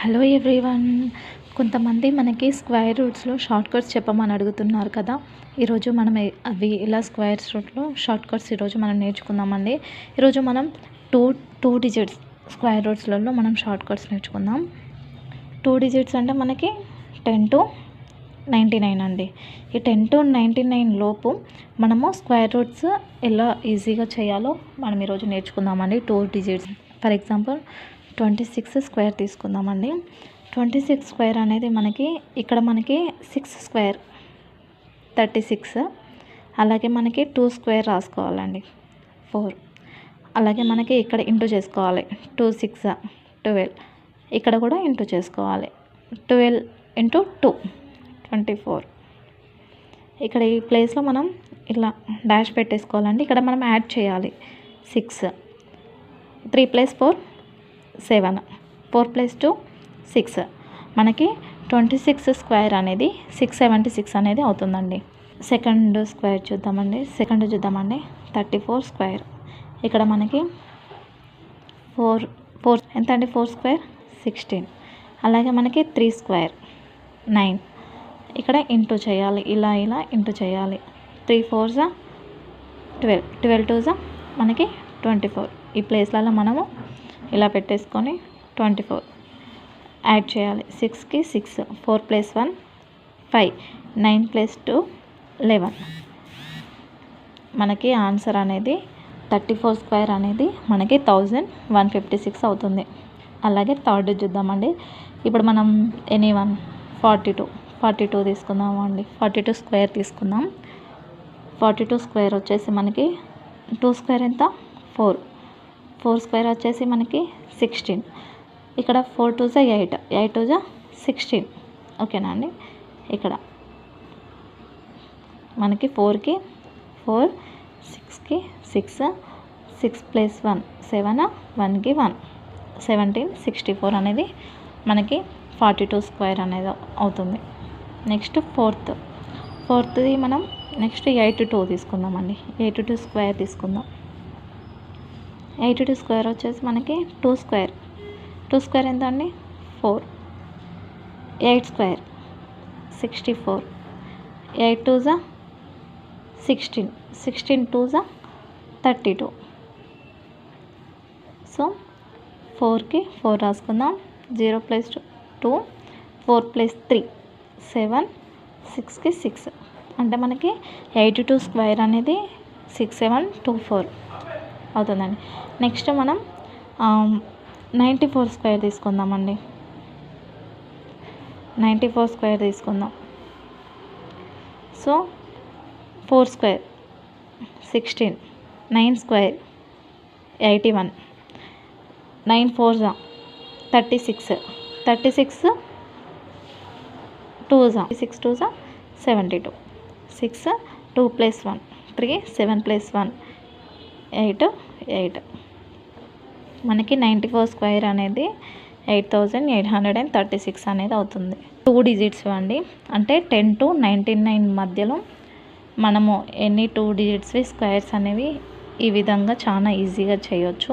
Hello everyone. కొంతమంది మనకి square రూట్స్లో short cuts చెప్పమని అడుగుతున్నారు కదా. ఈరోజు మనం అవి ఇలా స్క్వేర్స్ రూట్లో షార్ట్ కట్స్ ఈరోజు మనం నేర్చుకుందామండి. ఈరోజు మనం టూ డిజిట్స్ స్క్వేర్ రూట్స్లలో మనం షార్ట్ కట్స్ నేర్చుకుందాం. 2 డిజిట్స్ అంటే మనకి 10 to 99 అండి. ఈ 10 to 99 లోపు మనము స్క్వేర్ రూట్స్ ఎలా ఈజీగా చేయాలో మనం ఈరోజు నేర్చుకుందామండి. 2 డిజిట్స్ ఫర్ ఎగ్జాంపుల్ 26 స్క్వేర్ తీసుకుందామండి. 26 స్క్వేర్ అనేది మనకి ఇక్కడ మనకి 6 స్క్వేర్ 36, అలాగే మనకి 2 స్క్వేర్ రాసుకోవాలండి 4, అలాగే మనకి ఇక్కడ ఇంటూ చేసుకోవాలి 2 6 12, ఇక్కడ కూడా ఇంటూ చేసుకోవాలి 12 into 2 24. ఇక్కడ ఈ ప్లేస్లో మనం ఇలా డాష్ పెట్టేసుకోవాలండి. ఇక్కడ మనం యాడ్ చేయాలి 6, 3 + 4 7, 4 + 2 6. మనకి 26 స్క్వేర్ అనేది 676 అనేది అవుతుందండి. సెకండ్ చూద్దామండి. 34 స్క్వేర్. ఇక్కడ మనకి 4 ఎంత అండి, 4 స్క్వేర్ 16. అలాగే మనకి 3 స్క్వేర్ 9. ఇక్కడ ఇంటూ చేయాలి, ఇలా ఇంటూ చేయాలి. 3 4s 12, 12 2s మనకి 24. ఈ ప్లేస్లలో మనము ఇలా పెట్టేసుకొని 24 యాడ్ చేయాలి. 6కి 6, 4 + 1 5, 9 + 2 11. మనకి ఆన్సర్ అనేది 34 స్క్వేర్ అనేది మనకి 1156 అవుతుంది. అలాగే థర్డ్ చూద్దామండి. ఇప్పుడు మనం ఎనీవన్ 42 తీసుకుందాము అండి. 42 స్క్వేర్ తీసుకుందాం. 42 స్క్వేర్ వచ్చేసి మనకి 2 స్క్వేర్ ఎంత 4 స్క్వేర్ వచ్చేసి మనకి 16. ఇక్కడ 4 2s 8, 8 2s 16. ఓకేనా అండి. ఇక్కడ మనకి 4కి 4, 6కి 6, 6 + 1 7, 1కి 1 17, 64 అనేది మనకి 42 స్క్వేర్ అనేది అవుతుంది. నెక్స్ట్ ఫోర్త్ది మనం నెక్స్ట్ 82 తీసుకుందామండి. 82 స్క్వేర్ తీసుకుందాం. 82 స్క్వేర్ వచ్చేసి మనకి 2 స్క్వేర్ ఎంత అండి 4, 8 స్క్వేర్ 64, 8 2s 16, 16 2s 32. సో 4కి 4 రాసుకుందాం. 0 + 2 4 + 3 7, 6కి 6 అంటే మనకి 82 స్క్వేర్ అనేది 6724 అవుతుందండి. నెక్స్ట్ మనం 94 స్క్వేర్ తీసుకుందామండి. 94 స్క్వేర్ తీసుకుందాం. So 4 square 16, 9 square 81, 9 4s 36, 36 2s 72, 6 2 + 1 3 7 + 1 8 మనకి 94 స్క్వేర్ అనేది 8836 అనేది అవుతుంది. 2 డిజిట్స్ అండి. అంటే 10 to 99 మధ్యలో మనము ఎన్ని 2 డిజిట్స్వి స్క్వేర్స్ అనేవి ఈ విధంగా చాలా ఈజీగా చేయొచ్చు.